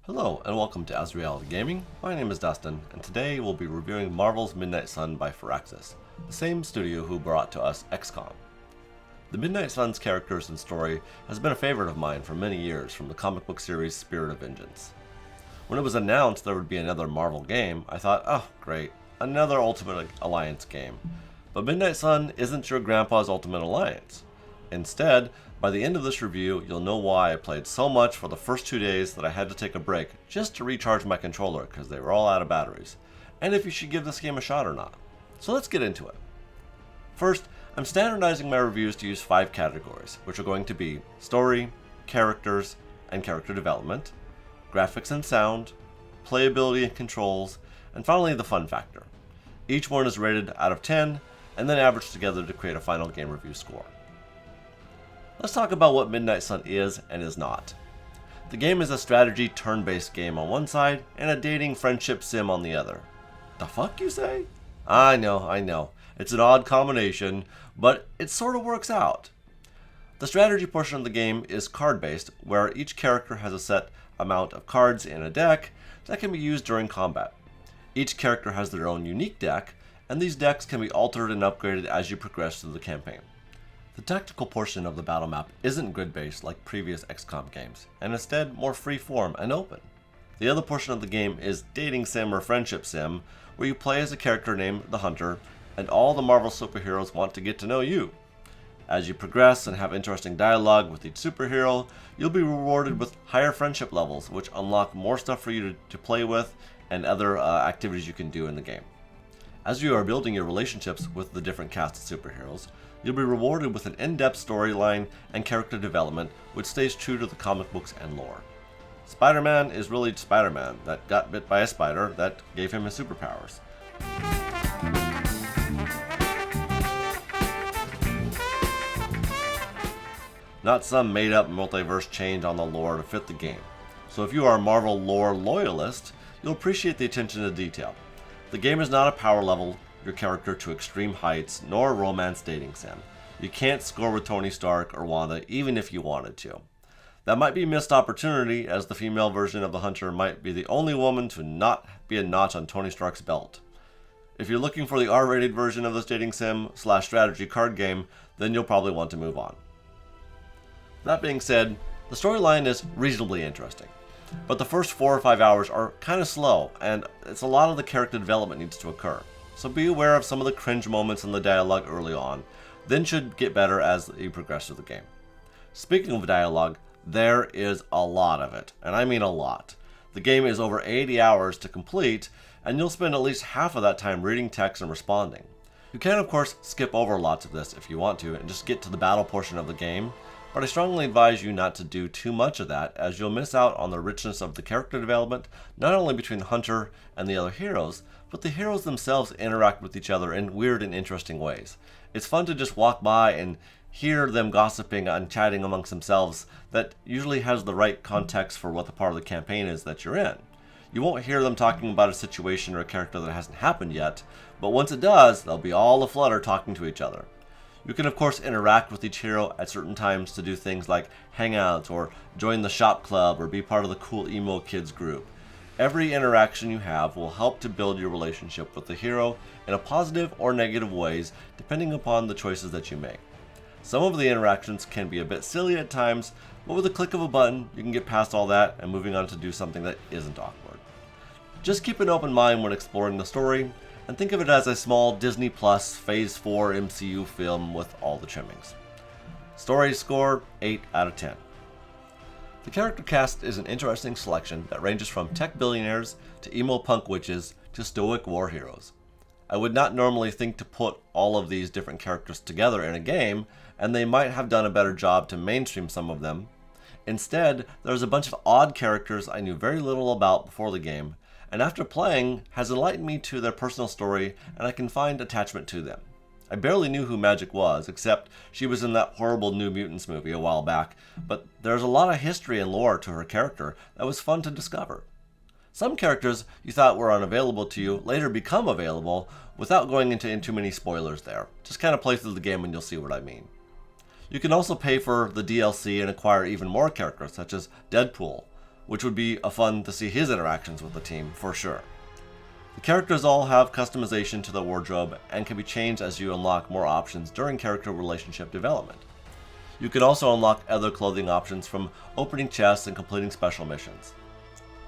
Hello and welcome to Azreality Gaming. My name is Dustin, and today we'll be reviewing Marvel's Midnight Sun by Firaxis, the same studio who brought to us XCOM. The Midnight Sun's characters and story has been a favorite of mine for many years from the comic book series Spirit of Vengeance. When it was announced there would be another Marvel game, I thought, oh great, another Ultimate Alliance game. But Midnight Sun isn't your grandpa's Ultimate Alliance. Instead, by the end of this review, you'll know why I played so much for the first 2 days that I had to take a break just to recharge my controller because they were all out of batteries, and if you should give this game a shot or not. So let's get into it. First, I'm standardizing my reviews to use 5 categories, which are going to be story, characters, and character development, graphics and sound, playability and controls, and finally the fun factor. Each one is rated out of 10, and then averaged together to create a final game review score. Let's talk about what Midnight Sun is and is not. The game is a strategy turn-based game on one side and a dating friendship sim on the other. The fuck, you say? I know. It's an odd combination, but it sort of works out. The strategy portion of the game is card-based, where each character has a set amount of cards in a deck that can be used during combat. Each character has their own unique deck, and these decks can be altered and upgraded as you progress through the campaign. The tactical portion of the battle map isn't grid-based like previous XCOM games, and instead more free-form and open. The other portion of the game is dating sim or friendship sim, where you play as a character named the Hunter, and all the Marvel superheroes want to get to know you. As you progress and have interesting dialogue with each superhero, you'll be rewarded with higher friendship levels, which unlock more stuff for you to play with and other activities you can do in the game. As you are building your relationships with the different cast of superheroes, you'll be rewarded with an in-depth storyline and character development which stays true to the comic books and lore. Spider-Man is really Spider-Man that got bit by a spider that gave him his superpowers. Not some made-up multiverse change on the lore to fit the game. So if you are a Marvel lore loyalist, you'll appreciate the attention to detail. The game is not a power level your character to extreme heights, nor a romance dating sim. You can't score with Tony Stark or Wanda even if you wanted to. That might be a missed opportunity, as the female version of the Hunter might be the only woman to not be a notch on Tony Stark's belt. If you're looking for the R-rated version of this dating sim / strategy card game, then you'll probably want to move on. That being said, the storyline is reasonably interesting, but the first 4 or 5 hours are kind of slow, and it's a lot of the character development needs to occur. So be aware of some of the cringe moments in the dialogue early on, then should get better as you progress through the game. Speaking of dialogue, there is a lot of it, and I mean a lot. The game is over 80 hours to complete, and you'll spend at least half of that time reading text and responding. You can of course skip over lots of this if you want to and just get to the battle portion of the game, but I strongly advise you not to do too much of that, as you'll miss out on the richness of the character development, not only between the Hunter and the other heroes, but the heroes themselves interact with each other in weird and interesting ways. It's fun to just walk by and hear them gossiping and chatting amongst themselves that usually has the right context for what the part of the campaign is that you're in. You won't hear them talking about a situation or a character that hasn't happened yet, but once it does, they'll be all aflutter talking to each other. You can of course interact with each hero at certain times to do things like hang out or join the shop club or be part of the cool emo kids group. Every interaction you have will help to build your relationship with the hero in a positive or negative ways depending upon the choices that you make. Some of the interactions can be a bit silly at times, but with a click of a button you can get past all that and moving on to do something that isn't awkward. Just keep an open mind when exploring the story, and think of it as a small Disney Plus Phase 4 MCU film with all the trimmings. Story score 8 out of 10. The character cast is an interesting selection that ranges from tech billionaires to emo punk witches to stoic war heroes. I would not normally think to put all of these different characters together in a game, and they might have done a better job to mainstream some of them. Instead, there's a bunch of odd characters I knew very little about before the game, and after playing has enlightened me to their personal story, and I can find attachment to them. I barely knew who Magic was, except she was in that horrible New Mutants movie a while back, but there's a lot of history and lore to her character that was fun to discover. Some characters you thought were unavailable to you later become available without going into too many spoilers there. Just kind of play through the game and you'll see what I mean. You can also pay for the DLC and acquire even more characters such as Deadpool, which would be fun to see his interactions with the team for sure. The characters all have customization to the wardrobe and can be changed as you unlock more options during character relationship development. You can also unlock other clothing options from opening chests and completing special missions.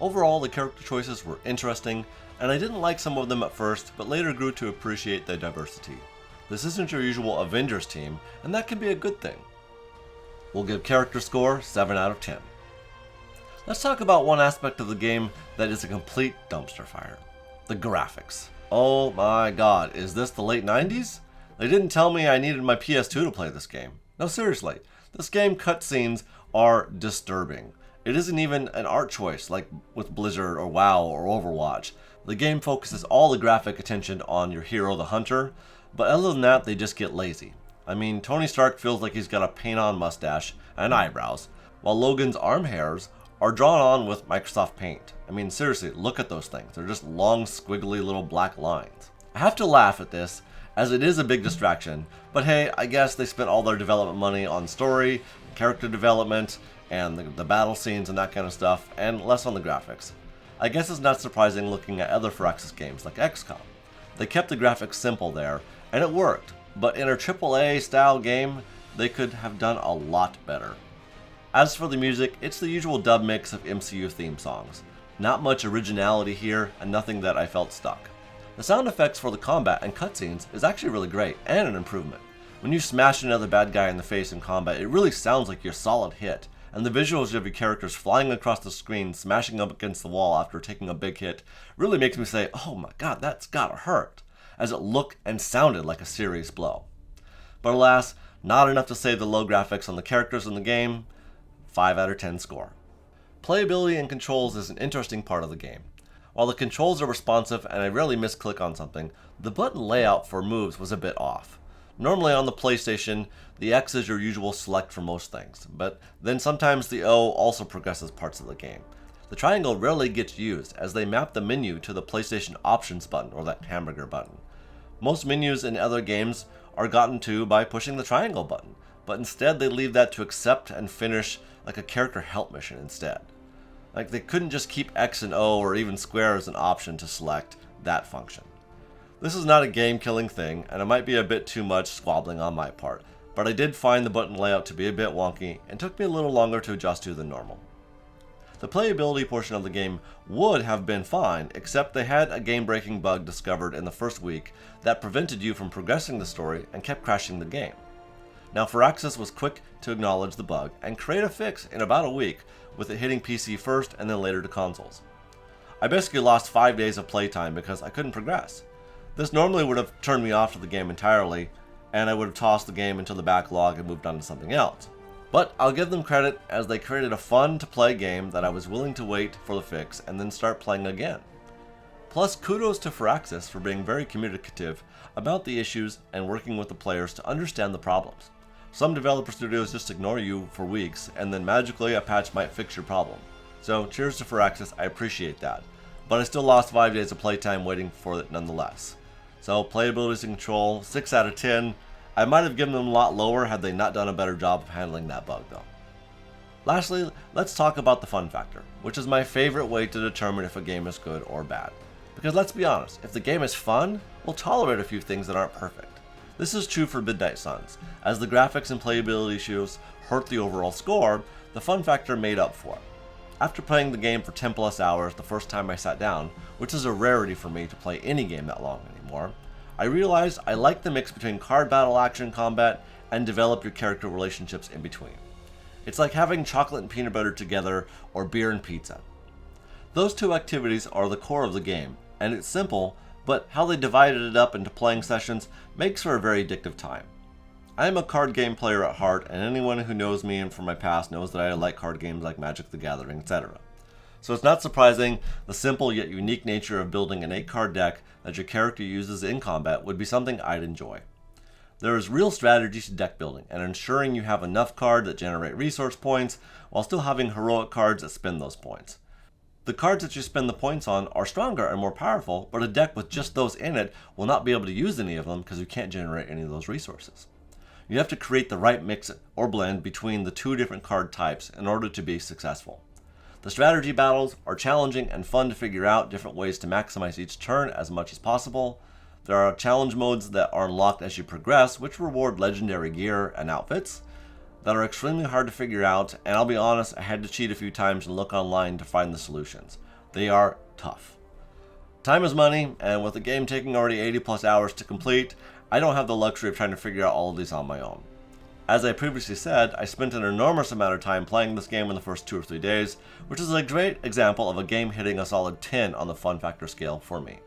Overall, the character choices were interesting, and I didn't like some of them at first, but later grew to appreciate the diversity. This isn't your usual Avengers team, and that can be a good thing. We'll give character score 7 out of 10. Let's talk about one aspect of the game that is a complete dumpster fire. The graphics. Oh my god, is this the late 90s? They didn't tell me I needed my PS2 to play this game. No, seriously, this game cutscenes are disturbing. It isn't even an art choice like with Blizzard or WoW or Overwatch. The game focuses all the graphic attention on your hero, the hunter, but other than that, they just get lazy. I mean, Tony Stark feels like he's got a paint-on mustache and eyebrows, while Logan's arm hairs are drawn on with Microsoft Paint. I mean, seriously, look at those things. They're just long, squiggly little black lines. I have to laugh at this, as it is a big distraction, but hey, I guess they spent all their development money on story, character development, and the battle scenes and that kind of stuff, and less on the graphics. I guess it's not surprising looking at other Firaxis games like XCOM. They kept the graphics simple there, and it worked, but in a AAA style game, they could have done a lot better. As for the music, it's the usual dub mix of MCU theme songs. Not much originality here, and nothing that I felt stuck. The sound effects for the combat and cutscenes is actually really great, and an improvement. When you smash another bad guy in the face in combat, it really sounds like you're a solid hit, and the visuals of your characters flying across the screen, smashing up against the wall after taking a big hit, really makes me say, oh my god, that's gotta hurt, as it looked and sounded like a serious blow. But alas, not enough to save the low graphics on the characters in the game. 5 out of 10 score. Playability and controls is an interesting part of the game. While the controls are responsive and I rarely misclick on something, the button layout for moves was a bit off. Normally on the PlayStation, the X is your usual select for most things, but then sometimes the O also progresses parts of the game. The triangle rarely gets used as they map the menu to the PlayStation options button, or that hamburger button. Most menus in other games are gotten to by pushing the triangle button, but instead they leave that to accept and finish like a character help mission instead. Like they couldn't just keep X and O or even square as an option to select that function. This is not a game-killing thing, and it might be a bit too much squabbling on my part, but I did find the button layout to be a bit wonky and took me a little longer to adjust to than normal. The playability portion of the game would have been fine, except they had a game-breaking bug discovered in the first week that prevented you from progressing the story and kept crashing the game. Now, Firaxis was quick to acknowledge the bug and create a fix in about a week, with it hitting PC first and then later to consoles. I basically lost 5 days of playtime because I couldn't progress. This normally would have turned me off to the game entirely, and I would have tossed the game into the backlog and moved on to something else. But I'll give them credit as they created a fun-to-play game that I was willing to wait for the fix and then start playing again. Plus, kudos to Firaxis for being very communicative about the issues and working with the players to understand the problems. Some developer studios just ignore you for weeks, and then magically a patch might fix your problem. So cheers to Firaxis, I appreciate that. But I still lost 5 days of playtime waiting for it nonetheless. So playability and control, 6 out of 10. I might have given them a lot lower had they not done a better job of handling that bug though. Lastly, let's talk about the fun factor, which is my favorite way to determine if a game is good or bad. Because let's be honest, if the game is fun, we'll tolerate a few things that aren't perfect. This is true for Midnight Suns. As the graphics and playability issues hurt the overall score, the fun factor made up for it. After playing the game for 10 plus hours the first time I sat down, which is a rarity for me to play any game that long anymore, I realized I like the mix between card battle action combat and develop your character relationships in between. It's like having chocolate and peanut butter together or beer and pizza. Those two activities are the core of the game, and it's simple, but how they divided it up into playing sessions makes for a very addictive time. I am a card game player at heart, and anyone who knows me and from my past knows that I like card games like Magic the Gathering, etc. So it's not surprising the simple yet unique nature of building an 8-card deck that your character uses in combat would be something I'd enjoy. There is real strategy to deck building and ensuring you have enough cards that generate resource points while still having heroic cards that spend those points. The cards that you spend the points on are stronger and more powerful, but a deck with just those in it will not be able to use any of them because you can't generate any of those resources. You have to create the right mix or blend between the two different card types in order to be successful. The strategy battles are challenging and fun to figure out different ways to maximize each turn as much as possible. There are challenge modes that are unlocked as you progress, which reward legendary gear and outfits that are extremely hard to figure out, and I'll be honest, I had to cheat a few times and look online to find the solutions. They are tough. Time is money, and with the game taking already 80 plus hours to complete, I don't have the luxury of trying to figure out all of these on my own. As I previously said, I spent an enormous amount of time playing this game in the first 2 or 3 days, which is a great example of a game hitting a solid 10 on the fun factor scale for me.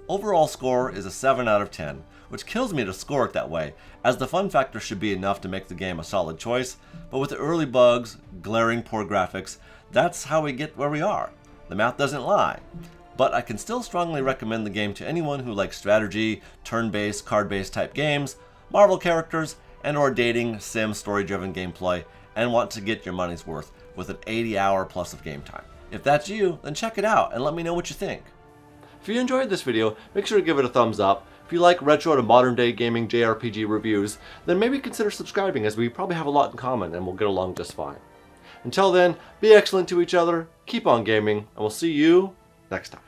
Overall score is a 7 out of 10, which kills me to score it that way, as the fun factor should be enough to make the game a solid choice, but with the early bugs, glaring poor graphics, that's how we get where we are. The math doesn't lie. But I can still strongly recommend the game to anyone who likes strategy, turn-based, card-based type games, Marvel characters, and or dating, sim, story-driven gameplay, and want to get your money's worth with an 80-hour plus of game time. If that's you, then check it out and let me know what you think. If you enjoyed this video, make sure to give it a thumbs up. If you like retro to modern day gaming JRPG reviews, then maybe consider subscribing, as we probably have a lot in common and we'll get along just fine. Until then, be excellent to each other, keep on gaming, and we'll see you next time.